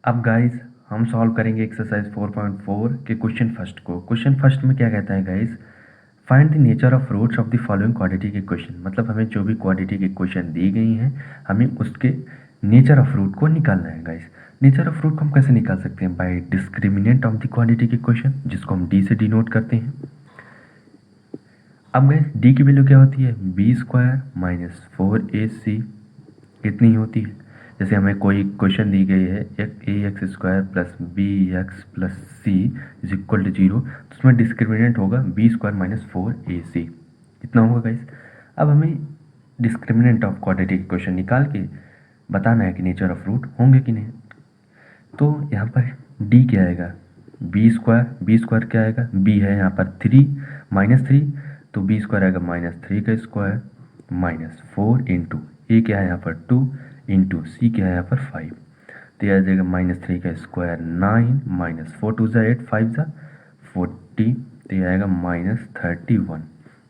अब गाइस हम सॉल्व करेंगे एक्सरसाइज 4.4 के क्वेश्चन फर्स्ट को। क्वेश्चन फर्स्ट में क्या कहता है guys, find the nature of roots of the following quadratic equation. मतलब हमें जो भी क्वाड्रेटिक इक्वेशन दी गई हैं हमें उसके नेचर ऑफ रूट को निकालना है गाइस। नेचर ऑफ रूट को हम कैसे निकाल सकते हैं? By discriminant of the quadratic equation, जिसको हम डी से डिनोट करते हैं। अब गाइस डी की वैल्यू क्या होती है? बी स्क्वायर माइनस 4ac इतनी ही होती है। जैसे हमें कोई क्वेश्चन दी गई है A X square plus B X plus C is equal to 0, तो उसमें डिस्क्रिमिनेंट होगा बी स्क्वायर माइनस 4ac, इतना होगा गाइस। अब हमें डिस्क्रिमिनेंट ऑफ क्वाड्रेटिक इक्वेशन निकाल के बताना है कि नेचर ऑफ रूट होंगे कि नहीं। तो यहाँ पर डी क्या आएगा? बी स्क्वायर क्या आएगा? बी है यहाँ पर 3 माइनस 3, तो बी स्क्वायर आएगा -3 का स्क्वायर माइनस 4 इंटू ए क्या है यहाँ पर 2 इंटू सी क्या है यहाँ पर 5, तो यह आ जाएगा -3 का स्क्वायर 9 माइनस 4 2 ज़ा 8 5 ज़ा 40, तो यह आएगा -31।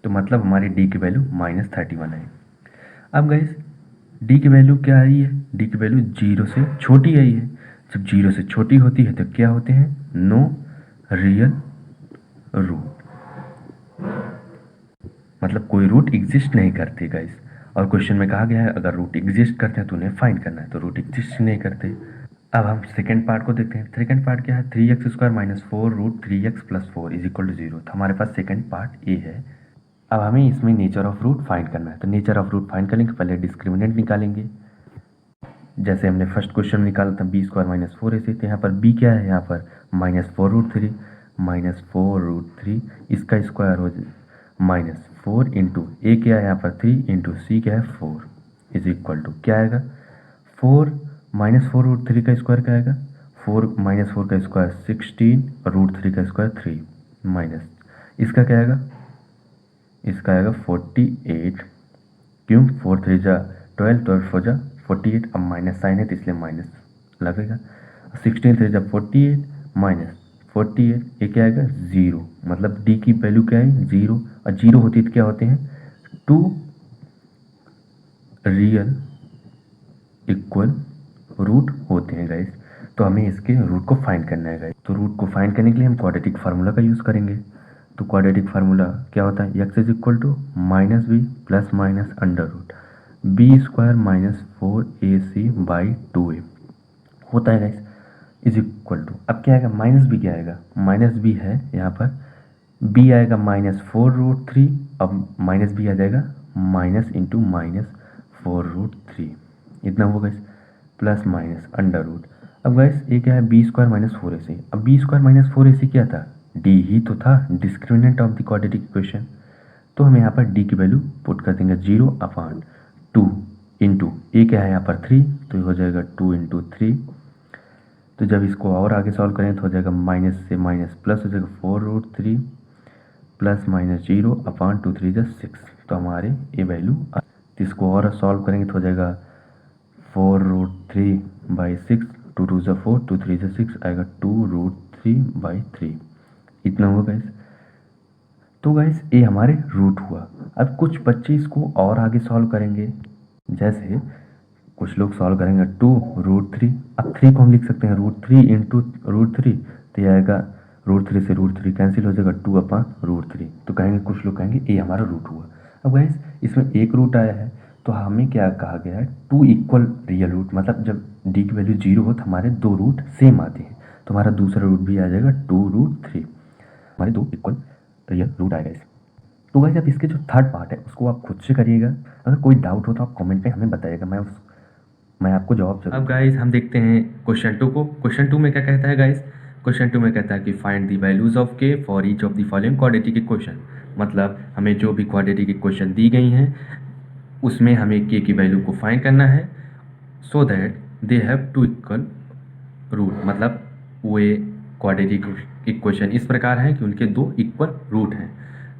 तो मतलब हमारी डी की वैल्यू -31 है। अब गाइस डी की वैल्यू क्या आई है? डी की वैल्यू 0 से छोटी आई है। जब 0 से छोटी होती है तो क्या होते हैं? नो रियल रूट, मतलब कोई रूट एग्जिस्ट नहीं करते गाइस। और क्वेश्चन में कहा गया है अगर रूट एग्जिस्ट करते हैं तो उन्हें फाइंड करना है, तो रूट एग्जिस्ट नहीं करते। अब हम सेकेंड पार्ट को देखते हैं। सेकेंड पार्ट क्या है? 3x square minus 4 root 3x plus 4 is equal to 0, तो हमारे पास सेकेंड पार्ट ए है। अब हमें इसमें नेचर ऑफ रूट फाइंड करना है, तो नेचर ऑफ रूट फाइंड करने के पहले डिस्क्रिमिनेंट निकालेंगे। जैसे हमने फर्स्ट क्वेश्चन निकाला था बी स्क्वायर माइनस 4ac, तो यहाँ पर बी क्या है? यहाँ पर -4√3 -4√3, इसका स्क्वायर हो -4 इंटू ए क्या है यहाँ पर 3 इंटू सी क्या है 4 इज इक्वल टू क्या आएगा? 4 -4√3 का स्क्वायर क्या आएगा? 4 -4 का स्क्वायर 16 और √3 का स्क्वायर 3 माइनस इसका क्या आएगा? इसका आएगा 48। क्यों? 4 3 जा 12, 12 4 जा 48, अब माइनस साइन है तो इसलिए माइनस लगेगा। 16 3 जा 48 माइनस 48, ये क्या आएगा? 0, मतलब डी की वैल्यू क्या है? 0, और 0 होती है तो क्या होते हैं? 2 रियल इक्वल रूट होते हैं गाइस। तो हमें इसके रूट को फाइंड करना है गाइस। तो रूट को फाइंड करने के लिए हम क्वाड्रेटिक फार्मूला का यूज़ करेंगे। तो क्वाड्रेटिक फार्मूला क्या होता है? X is equal to minus b plus minus under root b square minus 4ac by 2a होता है गाइस, इज इक्वल टू, अब क्या आएगा? माइनस बी क्या आएगा? माइनस बी है यहाँ पर, बी आएगा -4√3, अब माइनस बी आ जाएगा माइनस इंटू -4√3, इतना होगा guys, plus minus under root. अब गाइस ये क्या है? B square minus 4ac। अब बी स्क्वायर माइनस 4ac क्या था? डी ही तो था, discriminant of the quadratic equation. तो हम यहाँ पर डी की वैल्यू पुट कर देंगे 0/2 इंटू ए क्या है यहाँ पर 3, तो ये हो जाएगा 2 इंटू 3। तो जब इसको और आगे सॉल्व करें तो हो जाएगा माइनस से माइनस प्लस हो जाएगा 4√3 प्लस माइनस 0/2 3 जा 6, तो हमारे ये वैल्यू। तो इसको और सॉल्व करेंगे तो हो जाएगा 4√3/6, 2 2 जा 4, 2 3 जा 6 आएगा 2√3/3, इतना होगा गाइस। तो गाइस ये हमारे रूट हुआ। अब कुछ बच्चे इसको और आगे सॉल्व करेंगे, जैसे कुछ लोग सॉल्व करेंगे 2√3, अब 3 को हम लिख सकते हैं √3 इंटू √3, तो ये आएगा √3 से √3 कैंसिल हो जाएगा 2/√3, तो कहेंगे कुछ लोग कहेंगे ये हमारा रूट हुआ। अब गाइस इसमें एक रूट आया है तो हमें क्या कहा गया है? 2 इक्वल रियल रूट, मतलब जब डी की वैल्यू 0 हो तो हमारे 2 रूट सेम आते हैं, तो हमारा दूसरा रूट भी आ जाएगा 2√3, हमारे 2 इक्वल रियल रूट आएगा इस। तो गाइस अब इसके जो थर्ड पार्ट है उसको आप खुद से करिएगा, अगर कोई डाउट हो तो आप कमेंट पे हमें बताइएगा, मैं आपको जवाब जरूर। अब गाइस हम देखते हैं क्वेश्चन 2 को। क्वेश्चन 2 में क्या कहता है गाइस? क्वेश्चन 2 में कहता है कि फाइंड द वैल्यूज ऑफ के for each of the following quadratic equation. मतलब हमें जो भी क्वाड्रेटिक इक्वेशन दी गई हैं उसमें हमें के की वैल्यू को फाइंड करना है, so that they have two equal root, मतलब वे क्वाड्रेटिक इक्वेशन इस प्रकार है कि उनके 2 इक्वल रूट हैं।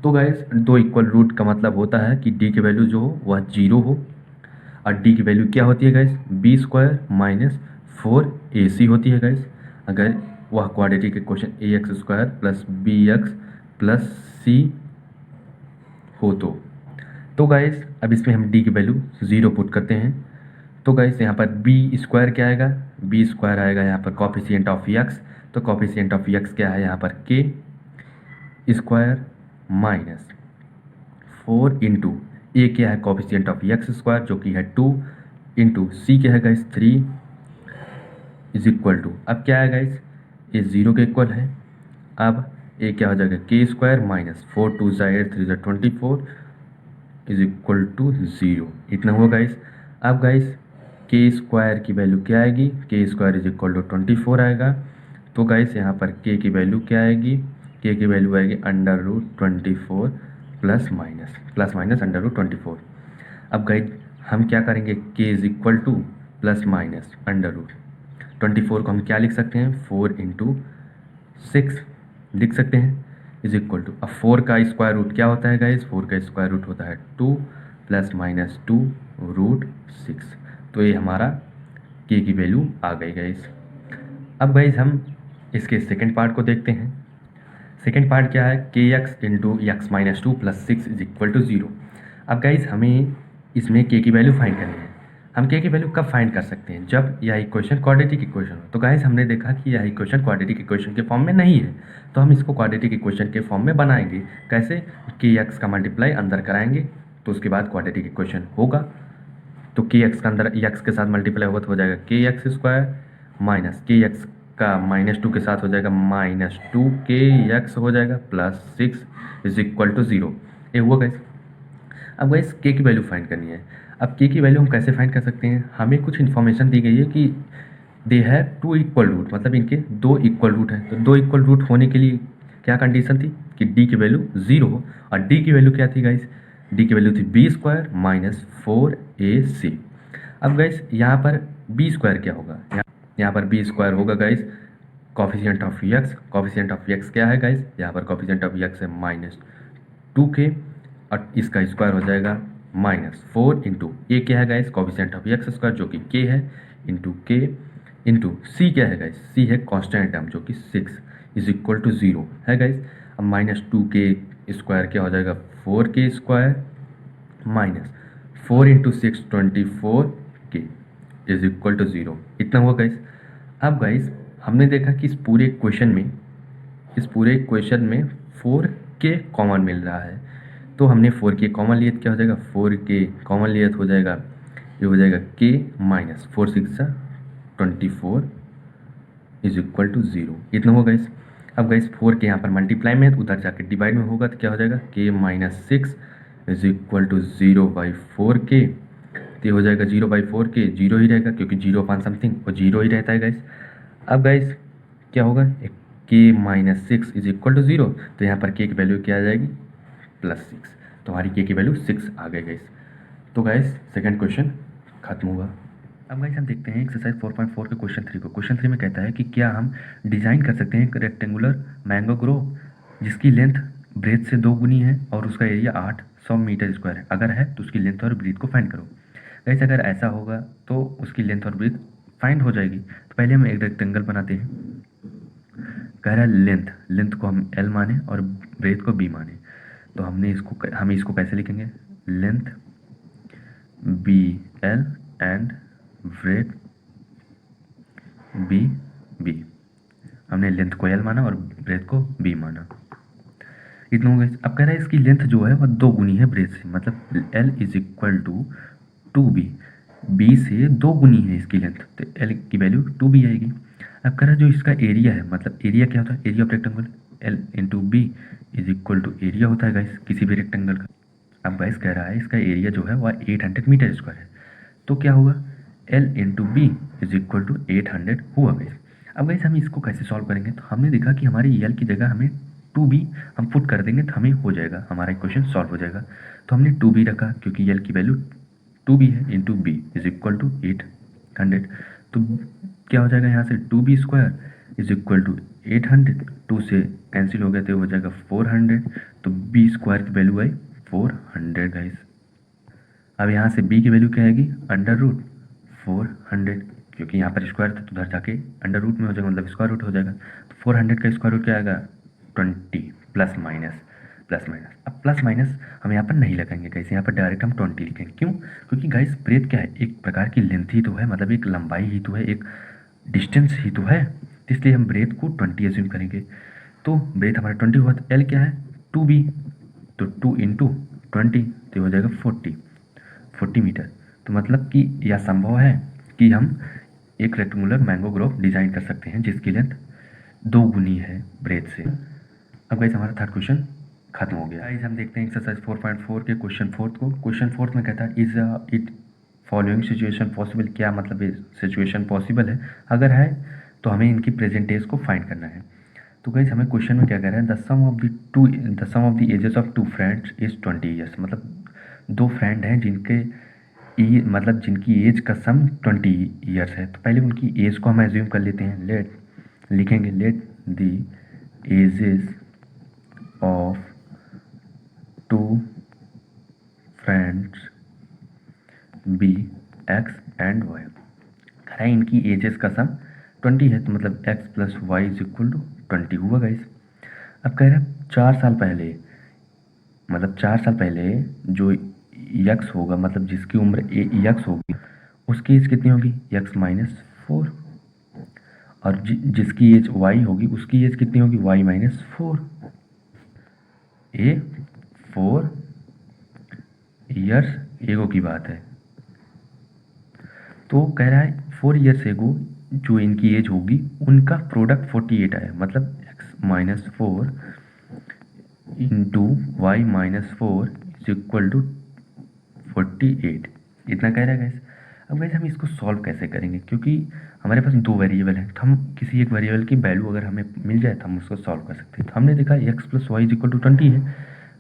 तो गाइस 2 इक्वल रूट का मतलब होता है कि डी की वैल्यू जो हो वह 0 हो, और डी की वैल्यू क्या होती है guys? B square minus 4ac होती है गाइस, अगर वह quadratic equation A X square plus B X plus C हो तो गाइस अब इसमें हम डी की वैल्यू 0 पुट करते हैं, तो गाइस यहाँ पर बी स्क्वायर क्या आएगा, बी स्क्वायर आएगा यहाँ पर कॉफिशिएंट ऑफ एक्स, तो कॉफिशिएंट ऑफ एक्स क्या है यहाँ पर के स्क्वायर माइनस 4 इंटू ए क्या है कॉफिशिएंट ऑफ एक्स स्क्वायर जो कि है 2 इंटू सी क्या है गाइस 3 इज इक्वल टू, अब क्या है गाइस ये 0 के इक्वल है। अब ए क्या हो जाएगा के स्क्वायर माइनस 4 2 ज़ा 8 3 ज़ा 24 इज इक्वल टू 0, इतना हुआ गाइस। अब गाइस के स्क्वायर की वैल्यू क्या आएगी, के स्क्वायर इज इक्वल टू 24 आएगा। तो गाइस यहाँ पर के की वैल्यू क्या आएगी, के की वैल्यू आएगी √24 प्लस माइनस √24। अब गाइस हम क्या करेंगे, के is equal two plus minus √24 को हम क्या लिख सकते हैं 4 इंटू 6 लिख सकते हैं इज इक्वल टू, अब 4 का स्क्वायर रूट क्या होता है गाइस, 4 का स्क्वायर रूट होता है 2 प्लस माइनस 2 √6। तो ये हमारा के की वैल्यू आ गई गाइस। अब गाइस हम इसके सेकंड पार्ट को देखते हैं। सेकंड पार्ट क्या है, के x into x minus 2 plus 6 is equal to 0। अब गाइस हमें इसमें के की वैल्यू फाइंड करनी है। हम के की वैल्यू कब फाइंड कर सकते हैं, जब यह इक्वेशन क्वाड्रेटिक इक्वेशन हो। तो गाइस हमने देखा कि यह इक्वेशन क्वाड्रेटिक इक्वेशन के फॉर्म में नहीं है, तो हम इसको क्वाड्रेटिक इक्वेशन के फॉर्म में बनाएंगे। कैसे, के एक्स का मल्टीप्लाई अंदर कराएंगे तो उसके बाद क्वाड्रेटिक इक्वेशन होगा। तो के एक्स का अंदर एक्स के साथ मल्टीप्लाई होगा तो हो जाएगा के एक्स स्क्वायर माइनस के एक्स का -2 के साथ हो जाएगा -2 के एक्स हो जाएगा प्लस 6 इज इक्वल टू 0। ये हुआ गाइस। अब गाइस के की वैल्यू फाइंड करनी है। अब के की वैल्यू हम कैसे फाइंड कर सकते हैं, हमें कुछ इन्फॉर्मेशन दी गई है कि दे हैव 2 इक्वल रूट, मतलब इनके 2 इक्वल रूट हैं। तो 2 इक्वल रूट होने के लिए क्या कंडीशन थी कि डी की वैल्यू 0 हो, और डी की वैल्यू क्या थी गाइस, डी की वैल्यू थी बी स्क्वायर माइनस 4ac। अब गाइस यहाँ पर बी स्क्वायर क्या होगा, यहाँ पर बी स्क्वायर होगा guys coefficient of x. Coefficient of x क्या है गाइस, यहाँ पर कॉफिशिएंट ऑफ एक्स है -2k और इसका स्क्वायर हो जाएगा -4 इंटू ए क्या है guys coefficient of x square जो कि के है इंटू के इंटू सी क्या है गाइस, सी है कांस्टेंट टर्म जो कि 6 इज इक्वल टू 0 है गाइस। अब -2k स्क्वायर क्या हो जाएगा 4k square minus 4 into 6 24k is equal to 0, इतना हुआ गाइस। अब गाइस हमने देखा कि इस पूरे इक्वेशन में 4k कॉमन मिल रहा है, तो हमने 4k कॉमन लिया तो क्या हो जाएगा 4k कॉमन लिया तो हो जाएगा ये हो जाएगा k minus 4 6 24 is equal to 0, इतना होगा गाइस। अब गाइस 4 के यहाँ पर मल्टीप्लाई में है तो उधर जाके डिवाइड में होगा तो क्या हो जाएगा k minus 6 is equal to 0/4k। तो ये हो जाएगा 0/4k, 0 ही रहेगा क्योंकि 0/समथिंग वो 0 ही रहता है गाइस। अब गाइस क्या होगा k minus 6 is equal to 0, तो यहाँ पर k की वैल्यू क्या आ जाएगी +6, तो हमारी k की वैल्यू 6 आ गई गाइस। तो गाइस सेकंड क्वेश्चन खत्म हुआ। अब गाइस हम देखते हैं एक्सरसाइज 4.4 के क्वेश्चन 3 को। क्वेश्चन 3 में कहता है कि क्या हम डिज़ाइन कर सकते हैं एक रेक्टेंगुलर मैंगो ग्रोव जिसकी लेंथ ब्रेथ से 2 गुनी है और उसका एरिया 800 मीटर स्क्वायर है। अगर है तो उसकी लेंथ और ब्रेथ को फाइंड करो। गाइस अगर ऐसा होगा तो उसकी लेंथ और ब्रेथ फाइंड हो जाएगी। तो पहले हम एक रेक्टेंगल बनाते हैं। कह रहा है लेंथ को हम L माने और ब्रेथ को B माने। तो हम इसको कैसे लिखेंगे, length BL and breadth B। हमने लेंथ को L माना और ब्रेथ को B माना, इतना हो गया। अब कह रहा है इसकी लेंथ जो है वह 2 गुनी है ब्रेथ से, मतलब L is equal to 2B, B से 2 गुनी है इसकी लेंथ, तो L की वैल्यू 2B आएगी। अब कह रहा है जो इसका एरिया है, मतलब एरिया क्या होता है, area of rectangle L into B is equal to area होता है गाइस किसी भी रेक्टेंगल का। अब गाइस कह रहा है इसका एरिया जो है वह 800 मीटर स्क्वायर है, तो क्या होगा L into B is equal to 800 हुआ गाइस। अब गाइस हम इसको कैसे सॉल्व करेंगे, तो हमने देखा कि हमारी L की जगह हमें 2B हम पुट कर देंगे तो हमें हो जाएगा, हमारा इक्वेशन सॉल्व हो जाएगा। तो हमने 2B रखा क्योंकि L की वैल्यू 2B है into B is equal to 800। तो क्या हो जाएगा यहाँ से 2B square is equal to 800, 2 से कैंसिल हो गया तो हो जाएगा 400, तो B स्क्वायर की वैल्यू आई 400 गाइस। अब यहाँ से B की वैल्यू क्या आएगी √400, क्योंकि यहाँ पर स्क्वायर था तो उधर जाके अंडर रूट में हो जाएगा, मतलब स्क्वायर रूट हो जाएगा। तो 400 का स्क्वायर रूट क्या आएगा 20 प्लस माइनस, प्लस माइनस। अब प्लस माइनस हम यहाँ पर नहीं लगाएंगे गाइस, यहाँ पर डायरेक्ट हम 20 लिखेंगे। क्यों? क्योंकि गाइस ब्रेथ क्या है, एक प्रकार की लेंथ ही तो है, मतलब एक लंबाई ही तो है, एक डिस्टेंस ही तो है, इसलिए हम ब्रेथ को 20 एज्यूम करेंगे। तो ब्रेथ हमारा 20 हुआ, तो एल क्या है 2b, तो 2 इंटू 20 तो हो जाएगा 40 मीटर। तो मतलब कि यह संभव है कि हम एक रेक्टेंगुलर मैंगो ग्रोव डिजाइन कर सकते हैं जिसकी लेंथ 2 गुनी है ब्रेथ से। अब गाइस हमारा थर्ड क्वेश्चन खत्म हो गया। गाइस हम देखते हैं एक्सरसाइज 4.4 के क्वेश्चन फोर्थ को। क्वेश्चन फोर्थ में कहता है is it following situation possible. क्या मतलब ये सिचुएशन पॉसिबल है? अगर है तो हमें इनकी प्रेजेंट एज को फाइंड करना है। तो गाइस हमें क्वेश्चन में क्या कह रहा है, the sum of the ages of two friends is 20 years. मतलब दो फ्रेंड हैं जिनके मतलब जिनकी एज का सम 20 ईयर्स है। तो पहले उनकी एज को हम एज्यूम कर लेते हैं। लिखेंगे let the ages of two friends be x and y. कह रहा है इनकी एजेस का सम 20 है, तो मतलब x plus y is equal to 20 हुआ गाइस। अब कह रहा है 4 साल पहले, मतलब 4 साल पहले जो यक्स होगा, मतलब जिसकी उम्र यक्स होगी, उसकी एज कितनी होगी यक्स माइनस 4। और जिसकी एज वाई होगी उसकी एज कितनी होगी वाई माइनस 4। ये 4 ईयर्स एगो की बात है। तो कह रहा है 4 ईयर्स एगो जो इनकी एज होगी उनका प्रोडक्ट 48 आया, मतलब x minus 4 into y minus 4 is equal to 48। इतना कह रहा है गैस। अब गैस हम इसको सॉल्व कैसे करेंगे, क्योंकि हमारे पास दो वेरिएबल हैं, तो हम किसी एक वेरिएबल की वैल्यू अगर हमें मिल जाए तो हम उसको सॉल्व कर सकते हैं। तो हमने देखा x plus y is equal to 20 है,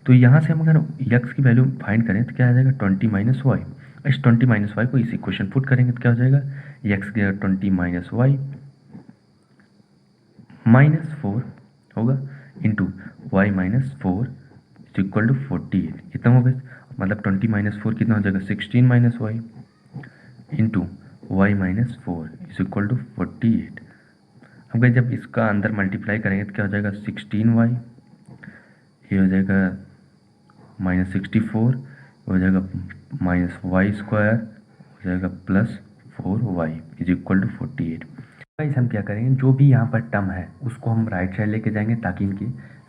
तो यहाँ से हम अगर एक्स की वैल्यू फाइंड करें तो क्या आ जाएगा 20 माइनस वाई। इस 20 माइनस वाई को इस इक्वेशन पुट करेंगे तो क्या हो जाएगा एक्स की 20 माइनस वाई माइनस 4 होगा into y minus 4 is equal to 48। कितना होगा, मतलब 20 माइनस 4 कितना हो जाएगा 16 minus y into y minus 4 is equal to 48। अब जब इसका अंदर मल्टीप्लाई करेंगे तो क्या हो जाएगा 16y, ये हो जाएगा माइनस 64, हो जाएगा माइनस वाई स्क्वायर, हो जाएगा plus 4y is equal to 48। Guys हम क्या करेंगे, जो भी यहाँ पर टर्म है उसको हम राइट साइड लेके जाएंगे ताकि इनकी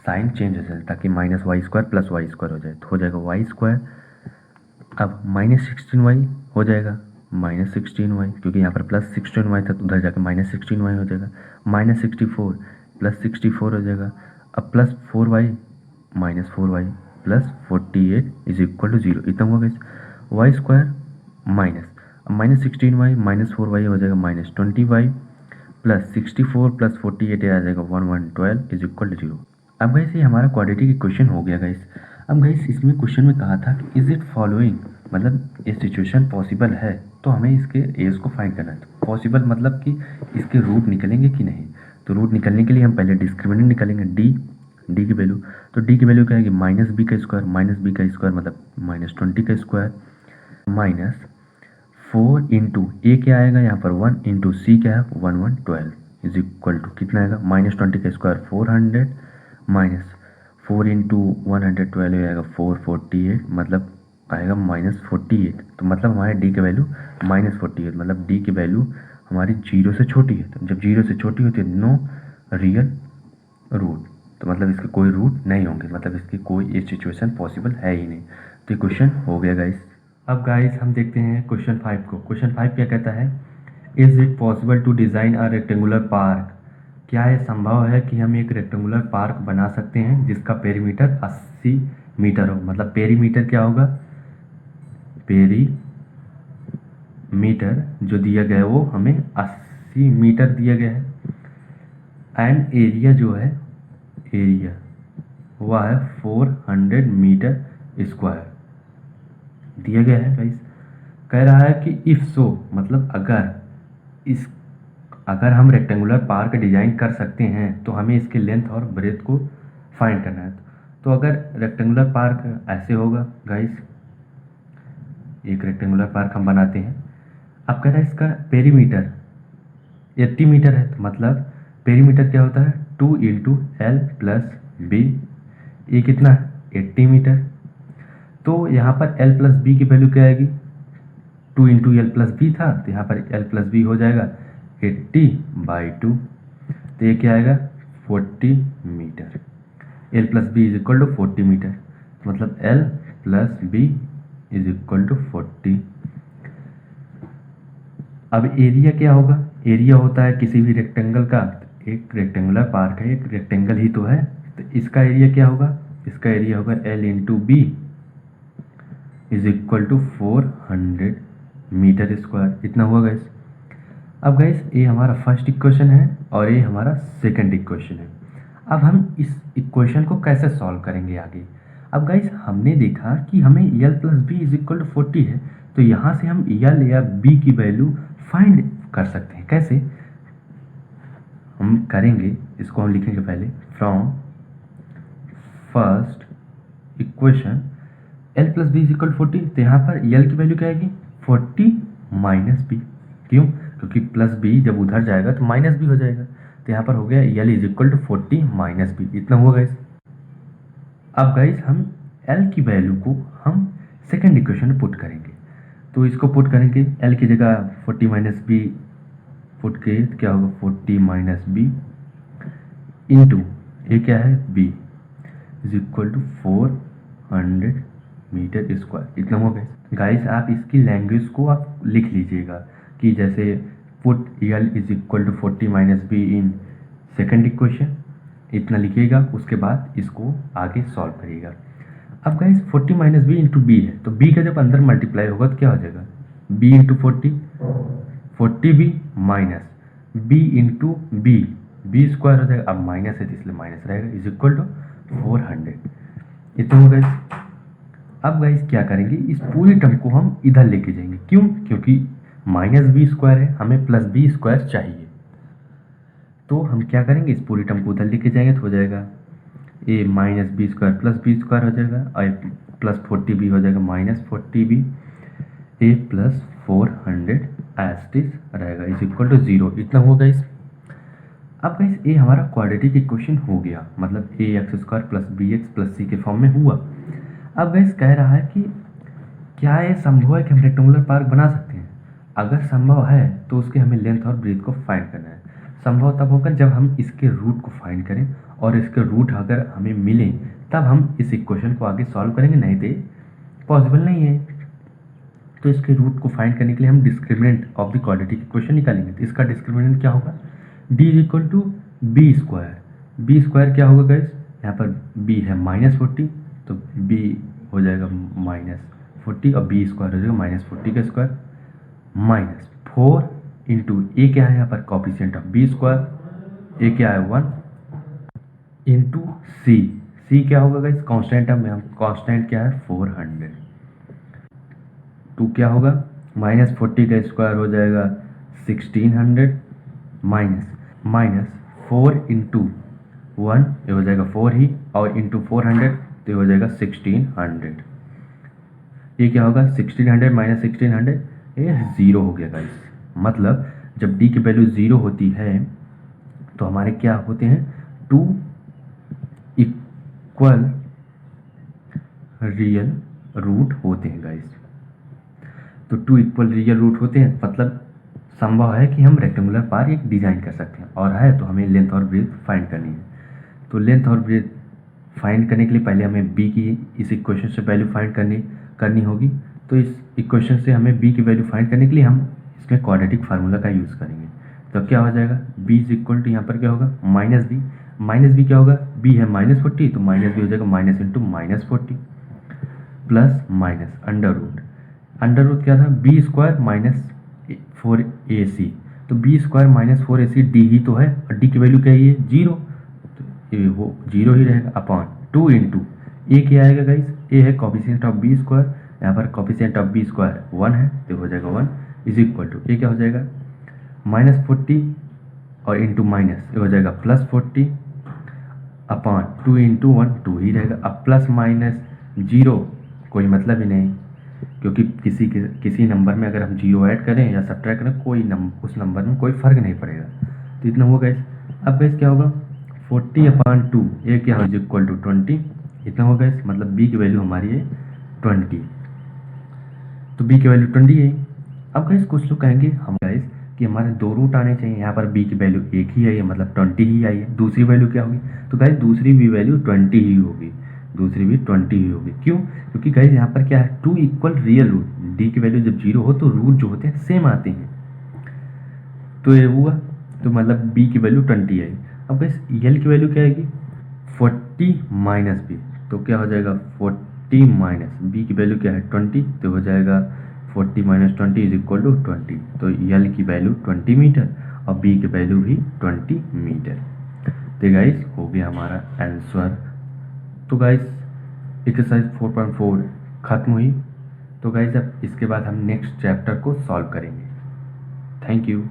साइन चेंज हो जाए, ताकि minus y square plus y square हो जाए, तो हो जाएगा वाई स्क्वायर। अब माइनस 16y हो जाएगा माइनस 16y, क्योंकि यहाँ पर प्लस 16y था तो उधर जाकर माइनस 16y हो जाएगा। माइनस 64 प्लस 64 हो जाएगा। अब plus 4y minus 4y plus 48 is equal to 0। इतना हुआ गाइस वाई स्क्वायर माइनस, अब माइनस 16y माइनस 4y हो जाएगा माइनस 20y प्लस 64 प्लस 48 आ जाएगा 1112 इज इक्वल टू 0। अब गाइस ये हमारा क्वाड्रेटिक इक्वेशन हो गया गाइस। अब गाइस इसमें क्वेश्चन में कहा था कि इज इट फॉलोइंग, मतलब ये सिचुएशन पॉसिबल है तो हमें इसके एज को फाइंड करना है। तो पॉसिबल मतलब कि इसके रूट निकलेंगे कि नहीं। तो रूट निकलने के लिए हम पहले डिस्क्रिमिनेंट निकालेंगे डी की वैल्यू। तो डी की वैल्यू क्या है कि माइनस बी का स्क्वायर, माइनस बी का स्क्वायर मतलब माइनस 20 का स्क्वायर माइनस 4 इंटू ए क्या आएगा यहाँ पर 1 इंटू सी क्या है 1112 इज इक्वल टू कितना आएगा माइनस 20 का स्क्वायर 400 माइनस 4 इंटू 112 आएगा 448, मतलब आएगा माइनस 48। तो मतलब हमारे डी की वैल्यू माइनस 48, मतलब डी की वैल्यू हमारी 0 से छोटी है। तो जब 0 से छोटी होती है नो रियल रूट, तो मतलब इसके कोई रूट नहीं होंगे, मतलब इसकी कोई ये सिचुएशन पॉसिबल है ही नहीं। तो ये क्वेश्चन हो गया गाइस। अब गाइस हम देखते हैं क्वेश्चन 5 को। क्वेश्चन 5 क्या कहता है, is it possible to design a rectangular park. क्या ये संभव है कि हम एक रेक्टेंगुलर पार्क बना सकते हैं जिसका पेरीमीटर 80 मीटर हो। मतलब पेरीमीटर क्या होगा, पेरीमीटर जो दिया गया है वो हमें 80 मीटर दिया गया है। एंड एरिया जो है, एरिया वह है 400 मीटर स्क्वायर दिया गया है गाइस। कह रहा है कि इफ़ सो, मतलब अगर हम रेक्टेंगुलर पार्क डिजाइन कर सकते हैं तो हमें इसके लेंथ और ब्रेथ को फाइंड करना है। तो अगर रेक्टेंगुलर पार्क ऐसे होगा गाइस, एक रेक्टेंगुलर पार्क हम बनाते हैं। अब कह रहा है इसका पेरीमीटर 80 मीटर है, तो मतलब पेरीमीटर क्या होता है 2 इंटू एल प्लस बी। ये कितना है 80 मीटर। तो यहाँ पर L प्लस बी की वैल्यू क्या आएगी, 2 इंटू एल प्लस बी था, तो यहाँ पर L प्लस बी हो जाएगा 80/2, तो ये क्या आएगा 40 metre. L plus b is equal to 40 metre, तो मतलब L plus b is equal to 40। अब एरिया क्या होगा, एरिया होता है किसी भी रेक्टेंगल का, एक रेक्टेंगुलर पार्क है, एक रेक्टेंगल ही तो है, तो इसका एरिया क्या होगा, इसका एरिया होगा L into b is equal to 400 metre square, इतना हुआ गाइस। अब गाइस ये हमारा फर्स्ट इक्वेशन है और ये हमारा सेकंड इक्वेशन है। अब हम इस इक्वेशन को कैसे सॉल्व करेंगे आगे। अब गाइस हमने देखा कि हमें L plus b is equal to 40 है, तो यहाँ से हम L या B की वैल्यू फाइंड कर सकते हैं। कैसे हम करेंगे, इसको हम लिखेंगे पहले from first equation L plus b is equal to 40, तो यहाँ पर L की वैल्यू क्या आएगी 40 माइनस बी। क्यों, क्योंकि प्लस बी जब उधर जाएगा तो माइनस बी हो जाएगा, तो यहाँ पर हो गया L is equal to 40 minus b, इतना हुआ गाइस। अब गाइस हम L की वैल्यू को हम सेकंड इक्वेशन में पुट करेंगे, तो इसको पुट करेंगे L की जगह 40 माइनस बी पुट के क्या होगा 40 माइनस बी इंटू ये क्या है b is equal to 400 metre square, इतना हो गया गाइस। आप इसकी लैंग्वेज को आप लिख लीजिएगा कि जैसे put L is equal to 40 minus b in second equation, इतना लिखिएगा, उसके बाद इसको आगे सॉल्व करिएगा। अब guys 40 minus b into b है, तो b का जब अंदर मल्टीप्लाई होगा तो क्या हो जाएगा b into 40 b minus b into b square हो जाएगा, अब माइनस है तो इसलिए माइनस रहेगा, इज इक्वल टू 400, इतना हो गाइस। अब गाइस क्या करेंगे, इस पूरी टर्म को हम इधर लेके जाएंगे, क्यों, क्योंकि माइनस बी स्क्वायर है, हमें प्लस बी स्क्वायर चाहिए, तो हम क्या करेंगे इस पूरी टर्म को उधर लेके जाएंगे तो हो जाएगा A minus B square plus B square हो जाएगा, और प्लस 40 बी हो जाएगा minus 40 B, A plus 400 as it रहेगा, इज इक्वल टू 0, इतना हुआ गाइस। अब गाइस ये हमारा क्वाड्रेटिक इक्वेशन हो गया, मतलब A X square plus B X plus C के फॉर्म में हुआ। अब गाइस कह रहा है कि क्या ये संभव है कि हम रेक्टेंगुलर पार्क बना सकते हैं। अगर संभव है तो उसके हमें लेंथ और ब्रेथ को फाइंड करना है। संभव तब होगा जब हम इसके रूट को फाइंड करें, और इसके रूट अगर हमें मिले तब हम इस इक्वेशन को आगे सॉल्व करेंगे, नहीं तो पॉसिबल नहीं है। तो इसके रूट को फाइंड करने के लिए हम discriminant of the quadratic equation निकालेंगे, तो इसका डिस्क्रिमिनेंट क्या होगा d is equal to b square क्या होगा गाइस, यहाँ पर b है -40, तो b हो जाएगा -40 और b स्क्वायर हो जाएगा -40 का स्क्वायर, माइनस 4 इंटू ए क्या है यहाँ पर कॉफिशिएंट ऑफ बी स्क्वायर, ए क्या है 1 इंटू सी क्या होगा गाइस कांस्टेंट है, हम कांस्टेंट क्या है 400, तो क्या होगा -40 का स्क्वायर हो जाएगा 1600 माइनस 4 इंटू 1 ये हो जाएगा 4 ही, और इंटू 400 तो ये हो जाएगा 1600, ये क्या होगा 1600 माइनस 1600 ये 0 हो गया गाइस। मतलब जब d की वैल्यू 0 होती है तो हमारे क्या होते हैं 2 इक्वल रियल रूट होते हैं गाइस। तो 2 इक्वल रियल रूट होते हैं, मतलब संभव है कि हम रेक्टेंगुलर पार्क एक डिजाइन कर सकते हैं, और है तो हमें लेंथ और ब्रेथ फाइंड करनी है। तो लेंथ और ब्रेथ फाइंड करने के लिए पहले हमें b की इस इक्वेशन से वैल्यू फाइंड करनी होगी। तो इस इक्वेशन से हमें b की वैल्यू फाइंड करने के लिए हम इसमें क्वाड्रेटिक फार्मूला का यूज़ करेंगे। तो क्या हो जाएगा b इज इक्वल टू यहाँ पर क्या होगा माइनस बी क्या होगा b है -40, तो माइनस बी हो जाएगा minus into -40 plus minus under root क्या था बी स्क्वायर माइनस 4ac, तो B square minus 4ac D ही तो है, और डी की वैल्यू क्या है 0, तो ये वो 0 ही रहेगा अपॉन 2 इंटू ए क्या आएगा गाइस, ए है कॉफिशिएंट ऑफ बी स्क्वायर, यहाँ पर कॉफिशिएंट ऑफ बी स्क्वायर 1 है तो हो जाएगा 1 इज इक्वल टू ए क्या हो जाएगा -40 और इंटू माइनस ये हो जाएगा +40 अपॉन 2 इंटू 1 2 ही रहेगा। अब प्लस माइनस 0 कोई मतलब ही नहीं, क्योंकि किसी नंबर में अगर हम 0 ऐड करें या सब्ट्रैक्ट करें उस नंबर में कोई फर्क नहीं पड़ेगा। तो इतना हुआ गाइस। अब गाइस क्या होगा 40 अपॉन 2 ये क्या हो इज इक्वल टू 20 इतना होगा गाइस, मतलब बी की वैल्यू हमारी है 20। तो बी की वैल्यू 20 है। अब गाइस कुछ लोग कहेंगे हम गाइस कि हमारे दो रूट आने चाहिए, यहाँ पर बी की वैल्यू एक ही आई है, मतलब 20 ही आई है। दूसरी वैल्यू क्या होगी? तो गाइस दूसरी भी वैल्यू 20 ही होगी, दूसरी भी 20 ही होगी। क्यों? क्योंकि गाइस यहाँ पर क्या है, two equal real root, D की वैल्यू जब जीरो हो तो रूट जो होते हैं सेम आते हैं। तो ये हुआ, तो मतलब बी की वैल्यू 20 आई। अब गाइस एल की वैल्यू क्या आएगी? 40 माइनस बी। तो क्या हो जाएगा? 40 माइनस बी की वैल्यू क्या है? 20, तो हो जाएगा 40 माइनस 20 इज इक्वल टू 20। तो एल की वैल्यू 20 मीटर और बी की वैल्यू भी 20 मीटर। तो गाइस हो गया हमारा आंसर। तो गाइस एक्सरसाइज 4.4 खत्म हुई। तो गाइस अब इसके बाद हम नेक्स्ट चैप्टर को सॉल्व करेंगे। Thank you.